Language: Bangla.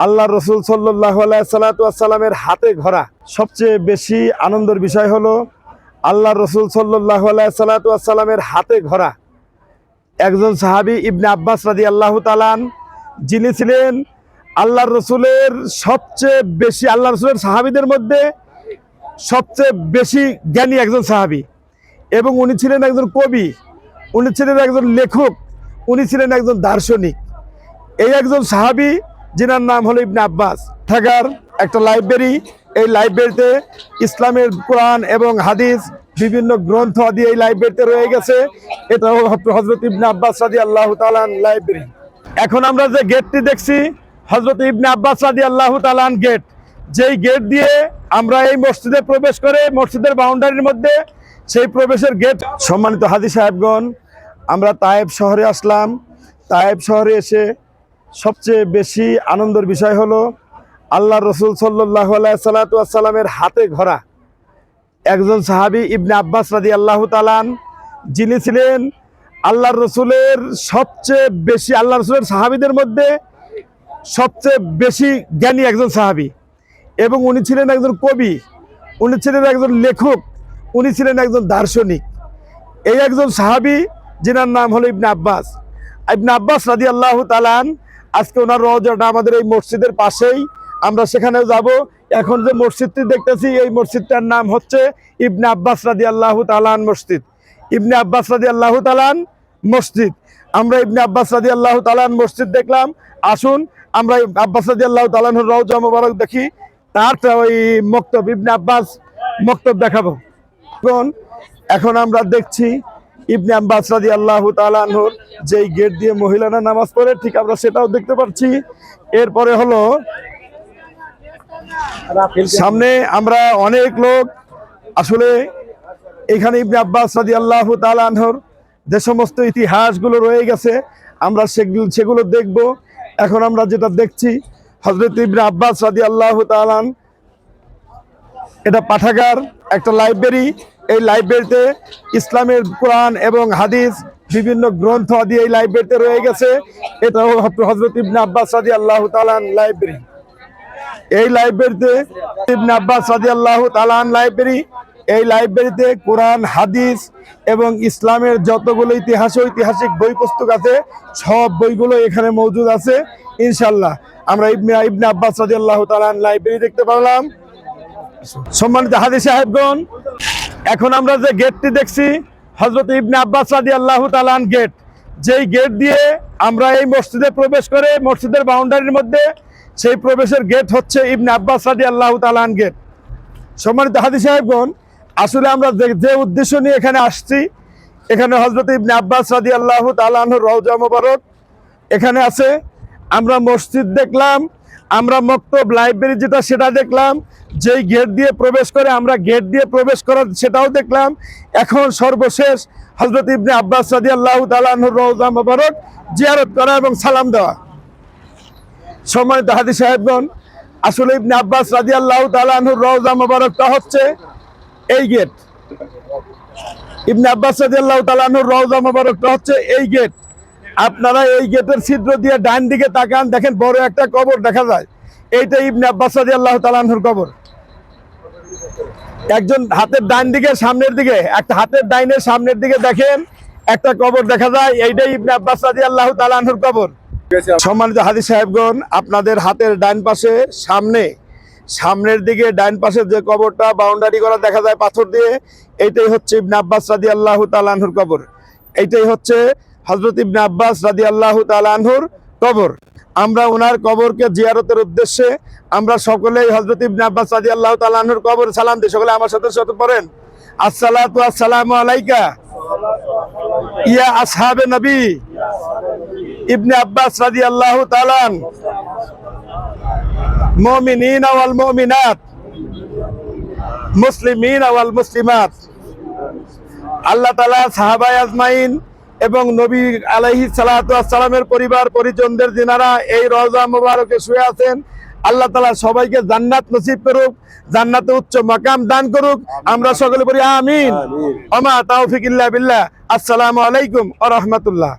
আল্লাহ রসুল সাল্লাল্লাহু আলাইহি সাল্লামের হাতে ঘোরা। সবচেয়ে বেশি আনন্দের বিষয় হলো আল্লাহ রসুল সাল্লাল্লাহু আলাইহি সাল্লামের হাতে ঘোরা একজন সাহাবী ইবনে আব্বাস রাদিয়াল্লাহু তাআলা আনহু, যিনি ছিলেন আল্লাহ রসুলের সবচেয়ে বেশি, আল্লাহ রসুলের সাহাবীদের মধ্যে সবচেয়ে বেশি জ্ঞানী একজন সাহাবী, এবং উনি ছিলেন একজন কবি, উনি ছিলেন একজন লেখক, উনি ছিলেন একজন দার্শনিক। এই একজন সাহাবী যিনার নাম হলো ইবনে আব্বাস। থাকার একটা লাইব্রেরি, এই লাইব্রেরিতে ইসলামের কোরআন এবং হাদিস বিভিন্ন গ্রন্থ আদি এই লাইব্রেরিতে রয়ে গেছে। এটা হযরত ইবনে আব্বাস রাদিয়াল্লাহু তাআলা লাইব্রেরি। এখন আমরা যে গেটটি দেখছি হযরত ইবনে আব্বাস রাদিয়াল্লাহু তাআলা গেট, যেই গেট দিয়ে আমরা এই মসজিদে প্রবেশ করে মসজিদের বাউন্ডারির মধ্যে সেই প্রবেশের গেট। সম্মানিত হাজী সাহেবগণ, আমরা তায়েব শহরে আসলাম। তায়েব শহরে এসে সবচেয়ে বেশি আনন্দের বিষয় হলো আল্লাহ রসুল সাল্লাল্লাহু আলাইহি সাল্লামের হাতে ঘোরা একজন সাহাবী ইবনে আব্বাস রাদিয়াল্লাহু তাআলা আনহু, যিনি ছিলেন আল্লাহ রসুলের সবচেয়ে বেশি, আল্লাহ রসুলের সাহাবীদের মধ্যে সবচেয়ে বেশি জ্ঞানী একজন সাহাবী, এবং উনি ছিলেন একজন কবি, উনি ছিলেন একজন লেখক, উনি ছিলেন একজন দার্শনিক। এই একজন সাহাবী যিনার নাম হলো ইবনে আব্বাস। ইবনে আব্বাস রাদিয়াল্লাহু তাআলা আনহু, আজকে ওনার রওজাটা আমাদের এই মসজিদের পাশেই, আমরা সেখানেও যাব। এখন যে মসজিদটি দেখতেছি এই মসজিদটার নাম হচ্ছে ইবনে আব্বাস রাদিয়াল্লাহু তাআলা আনহু মসজিদ। ইবনে আব্বাস রাদিয়াল্লাহু তাআলা আনহু মসজিদ। আমরা ইবনে আব্বাস রাদিয়াল্লাহু তাআলা আনহু মসজিদ দেখলাম। আসুন আমরা আব্বাস রাদিয়াল্লাহু তাআলা আনহুর রওজা মোবারক দেখি, তার ওই মক্তব ইবনে আব্বাস মক্তব দেখাবো। এখন আমরা দেখছি ইবনে আব্বাস রাদিয়াল্লাহু তাআলা আনহুর যেই গেট দিয়ে মহিলারা নামাজ পড়ে, ঠিক আমরা সেটাও দেখতে পাচ্ছি। এরপরে হলো সামনে আমরা অনেক লোক, আসলে এখানে ইবনে আব্বাস রাদিয়াল্লাহু তাআলা আনহুর যে সমস্ত ইতিহাসগুলো রয়ে গেছে আমরা সেগুলো দেখব। এখন আমরা যেটা দেখছি হযরত ইবনে আব্বাস রাদিয়াল্লাহু তাআলা আনহু, এটা পাঠাগার, একটা লাইব্রেরি। এই লাইব্রেরিতে ইসলামের কোরআন এবং হাদিস বিভিন্ন গ্রন্থ আদি এই লাইব্রেরিতে রয়ে গেছে। এটা হযরত ইবনে আব্বাস রাদিয়াল্লাহু তাআলা লাইব্রেরি। এই লাইব্রেরিতে ইবনে আব্বাস রাদিয়াল্লাহু তাআলা লাইব্রেরি, এই লাইব্রেরিতে কোরআন, হাদিস এবং ইসলামের যতগুলো ঐতিহাসিক বই পুস্তক আছে সব বইগুলো এখানে মজুদ আছে। ইনশাআল্লাহ আমরা ইবনে আব্বাস রাদিয়াল্লাহু তাআলা লাইব্রেরি দেখতে পারলাম। সম্মানিত হাজী সাহেবগণ, এখন আমরা যে গেটটি দেখছি হযরত ইবনে আব্বাস রাদিয়াল্লাহু তাআলা গেট, যেই গেট দিয়ে আমরা এই মসজিদে প্রবেশ করে মসজিদের বাউন্ডারির মধ্যে সেই প্রবেশের গেট হচ্ছে ইবনে আব্বাস রাদিয়াল্লাহু তাআলা গেট। সম্মানিত হাজী সাহেবগণ, আসলে আমরা যে উদ্দেশ্য নিয়ে এখানে আসছি, এখানে হযরত ইবনে আব্বাস রাদিয়াল্লাহু তাআলা আনহুর রওজা মোবারক এখানে আছে। আমরা মসজিদ দেখলাম, আমরা মক্তব লাইব্রেরি যেটা সেটা দেখলাম, যেই গেট দিয়ে প্রবেশ করে আমরা গেট দিয়ে প্রবেশ করার সেটাও দেখলাম। এখন সর্বশেষ হযরত ইবনে আব্বাস রাদিয়াল্লাহু তাআলা আনহুর রওজা মোবারক জিয়ারত করা এবং সালাম দেওয়া। সম্মানিত হাজী সাহেবগণ, আসলে ইবনে আব্বাস রাদিয়াল্লাহু তাআলা আনহুর রওজা মোবারকটা হচ্ছে এই গেট। ইবনে আব্বাস রাদিয়াল্লাহু তাআলা আনহুর রওজা মোবারকটা হচ্ছে এই গেট। আপনারা এই গেটের ছিদ্র দিয়ে ডান দিকে তাকান, দেখেন বড় একটা কবর দেখা যায়। এইটা ইবনে আব্বাস রাদিয়াল্লাহু তাআলা আনহুর কবর। একজন হাতের ডান দিকে সামনের দিকে, একটা হাতের ডাইনের সামনের দিকে দেখেন একটা কবর দেখা যায়, এইটাই ইবনে আব্বাস রাদিয়াল্লাহু তাআলা আনহুর কবর। সম্মানিত হাজী সাহেবগণ, আপনাদের হাতের ডান পাশে সামনের দিকে ডান পাশে যে কবরটা বাউন্ডারি করা দেখা যায় পাথর দিয়ে, এইটাই হচ্ছে ইবনে আব্বাস রাদিয়াল্লাহু তাআলা আনহুর কবর। এইটাই হচ্ছে হযরত ইবনে আব্বাস রাদিয়াল্লাহু তাআলা আনহুর কবর। আমরা ওনার কবরকে জিয়ারতের উদ্দেশ্যে আমরা সকলেই হযরত ইবনে আব্বাস রাদিয়াল্লাহু তাআলা আনহুর কবর সালাম দিই। সকলে আমার সাথে পড়েন, আসসালাতু আসসালামু আলাইকা ইয়া আসহাবে নবী ইবনে আব্বাস রাদিয়াল্লাহু তাআলা আনহু, মুমিনিন ওয়াল মুমিনাত, মুসলিমিন ওয়াল মুসলিমাত। আল্লাহ তাআলা সাহাবায়ে আজমাইন এবং নবী আলাইহিস সালাতু ওয়াস সালামের পরিবার পরিজনদের যিনারা এই রওজা মোবারকে শুয়ে আছেন, আল্লাহ তাআলা সবাইকে জান্নাত নসিব করুক, জান্নাতে উচ্চ মাকাম দান করুক। আমরা সকলে বলি আমিন। ওয়া মা তাওফিক ইল্লা বিল্লাহ। আসসালামু আলাইকুম ওয়া রাহমাতুল্লাহ।